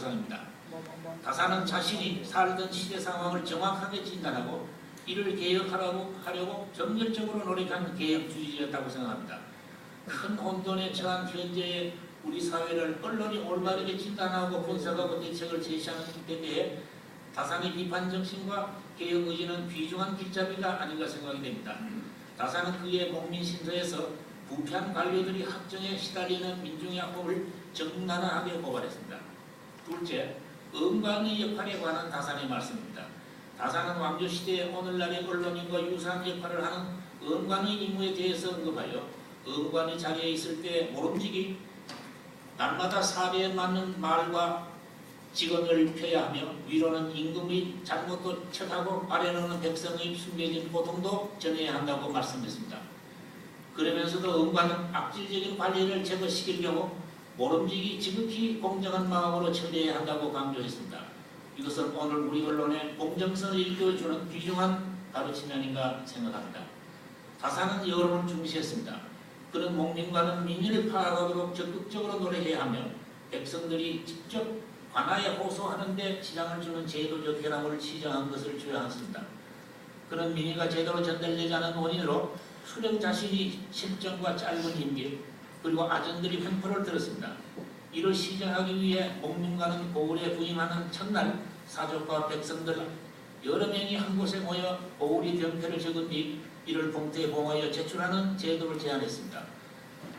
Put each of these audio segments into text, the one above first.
사상입니다. 다사는 자신이 살던 시대 상황을 정확하게 진단하고 이를 개혁하려고 정열적으로 노력한 개혁주의자였다고 생각합니다. 큰 혼돈에 처한 현재의 우리 사회를 언론이 올바르게 진단하고 분석하고 대책을 제시하는 데 대해 다산의 비판 정신과 개혁 의지는 귀중한 길잡이가 아닌가 생각이 됩니다. 다산은 그의 목민신서에서 부패한 관료들이 학정에 시달리는 민중의 악법을 적나라하게 고발했습니다. 둘째, 언관의 역할에 관한 다산의 말씀입니다. 다산은 왕조시대의 오늘날의 언론인과 유사한 역할을 하는 언관의 임무에 대해서 언급하여 언관의 자리에 있을 때 모름지기 날마다 사례에 맞는 말과 직언을 펴야 하며 위로는 임금의 잘못도 척하고 아래로는 백성의 숨겨진 고통도 전해야 한다고 말씀했습니다. 그러면서도 언관은 악질적인 관리를 제거시킬 경우 모름지기 지극히 공정한 마음으로 처리해야 한다고 강조했습니다. 이것은 오늘 우리 언론의 공정성을 일깨워주는 귀중한 가르침이 아닌가 생각합니다. 다사는 여론을 중시했습니다. 그는 목민과는 민의를 파악하도록 적극적으로 노력해야 하며 백성들이 직접 관하에 호소하는 데 지장을 주는 제도적 결함을 시정한 것을 주장했습니다. 그는 민의가 제대로 전달되지 않은 원인으로 수령 자신이 실정과 짧은 임기 그리고 아전들이 횡포를 들었습니다. 이를 시정하기 위해 목민과는 고을에 부임하는 첫날 사족과 백성들 여러 명이 한 곳에 모여 고을이 병폐를 적은 뒤 이를 봉투에 봉하여 제출하는 제도를 제안했습니다.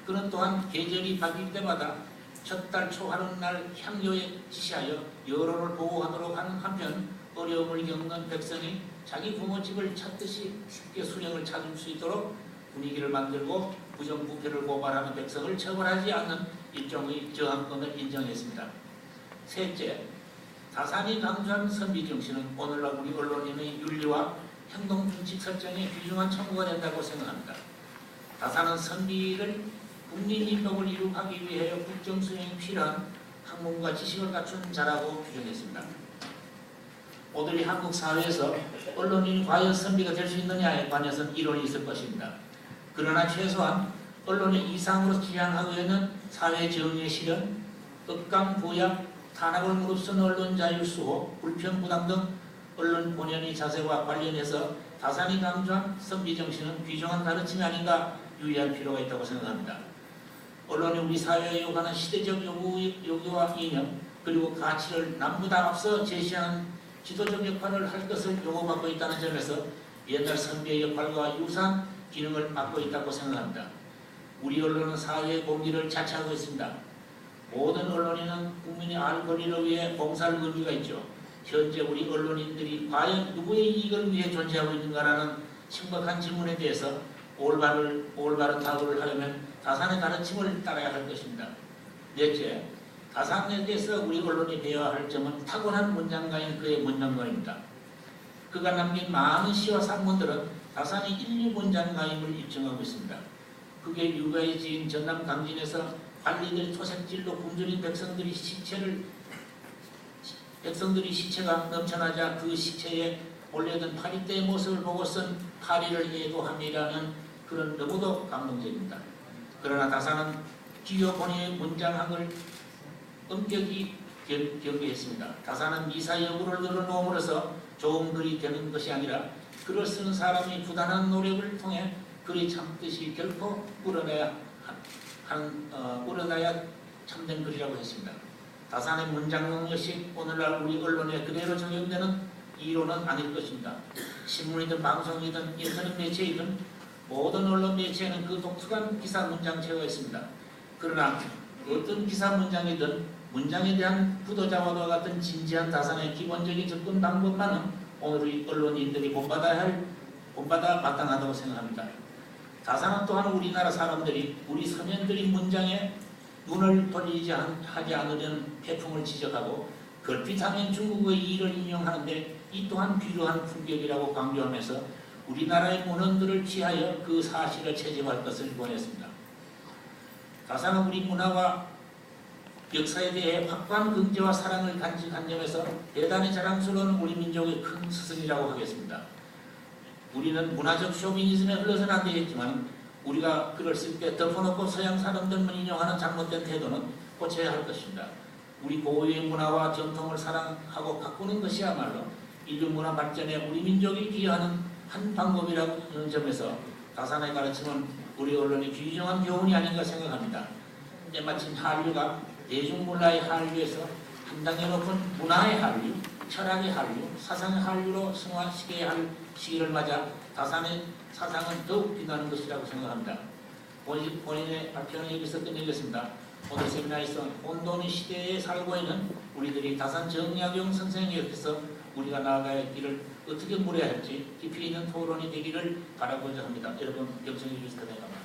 그는 또한 계절이 바뀔 때마다 첫 달 초하룻날 향료에 지시하여 여론을 보호하도록 하는 한편 어려움을 겪는 백성이 자기 부모집을 찾듯이 쉽게 수령을 찾을 수 있도록 분위기를 만들고 부정부패를 고발하는 백성을 처벌하지 않는 일종의 저항권을 인정했습니다. 셋째, 다산이 강조한 선비정신은 오늘날 우리 언론인의 윤리와 행동준칙 설정에 귀중한 참고가 된다고 생각합니다. 다산은 선비를 국민인복을 이룩하기 위해 국정수행이 필요한 학문과 지식을 갖춘 자라고 규정했습니다. 오늘의 한국 사회에서 언론인이 과연 선비가 될 수 있느냐에 관해서는 이론이 있을 것입니다. 그러나 최소한 언론의 이상으로 지향하기에는 사회 정의의 실현, 억강 부약, 탄압을 무릅쓴 언론 자유 수호, 불평 부당 등 언론 본연의 자세와 관련해서 다산이 강조한 선비 정신은 귀중한 가르침이 아닌가 유의할 필요가 있다고 생각합니다. 언론이 우리 사회에 요구하는 시대적 요구와 이념 그리고 가치를 남보다 앞서 제시하는 지도적 역할을 할 것을 요구받고 있다는 점에서 옛날 선비의 역할과 유사한 기능을 맡고 있다고 생각합니다. 우리 언론은 사회의 공기를 자처하고 있습니다. 모든 언론인은 국민의 알 권리를 위해 봉사할 의무가 있죠. 현재 우리 언론인들이 과연 누구의 이익을 위해 존재하고 있는가라는 심각한 질문에 대해서 올바른 답을 하려면 다산의 가르침을 따라야 할 것입니다. 넷째, 다산에 대해서 우리 언론이 배워야 할 점은 타고난 문장가인 그의 문장가입니다. 그가 남긴 많은 시와 산문들은 다산이 인류 문장가임을 입증하고 있습니다. 그게 육아의 지인 전남 강진에서 관리들 토색질로 굶주린 백성들이 시체가 넘쳐나자 그 시체에 올려둔 파리떼의 모습을 보고 쓴 파리를 예도함이라는 그런 너무도 감동적입니다. 그러나 다산은 기교본의 문장학을 엄격히 경계했습니다. 다산은 미사 여부를 늘어놓음으로써 좋은 글이 되는 것이 아니라 글을 쓰는 사람이 부단한 노력을 통해 글이 참듯이 결코 우러나야 참된 글이라고 했습니다. 다산의 문장론 역시 오늘날 우리 언론에 그대로 적용되는 이론은 아닐 것입니다. 신문이든 방송이든 인터넷 매체이든 모든 언론 매체에는 그 독특한 기사 문장체가 있습니다. 그러나 어떤 기사 문장이든 문장에 대한 부도자와도 같은 진지한 다산의 기본적인 접근 방법만은 오늘의 언론인들이 본받아 마땅하다고 생각합니다. 다산은 또한 우리나라 사람들이 우리 서민들의 문장에 눈을 돌리지 하지 않으려는 태풍을 지적하고 걸핏하면 중국의 일을 인용하는데 이 또한 필요한 품격이라고 강조하면서 우리나라의 문헌들을 취하여 그 사실을 채집할 것을 권했습니다. 다산은 우리 문화와 역사에 대해 확고한 긍지와 사랑을 간직한 점에서 대단히 자랑스러운 우리 민족의 큰 스승이라고 하겠습니다. 우리는 문화적 쇼비니즘에 흘러서는 안 되겠지만 우리가 글을 쓸 때 덮어놓고 서양 사람들만 인용하는 잘못된 태도는 고쳐야 할 것입니다. 우리 고유의 문화와 전통을 사랑하고 가꾸는 것이야말로 인류 문화 발전에 우리 민족이 기여하는 한 방법이라고 하는 점에서 다산의 가르침은 우리 언론이 귀중한 교훈이 아닌가 생각합니다. 때마침 한류가 대중문화의 한류에서 한 단계 높은 문화의 한류, 철학의 한류, 사상의 한류로 승화시켜야 할 시기를 맞아 다산의 사상은 더욱 빛나는 것이라고 생각합니다. 본인의 발표는 여기서 끝내겠습니다. 오늘 세미나에서 혼돈의 시대에 살고 있는 우리들이 다산 정약용 선생에 옆에서 우리가 나아가야 할 길을 어떻게 물어야 할지 깊이 있는 토론이 되기를 바라고자 합니다. 여러분 경청해 주셔서 감사합니다.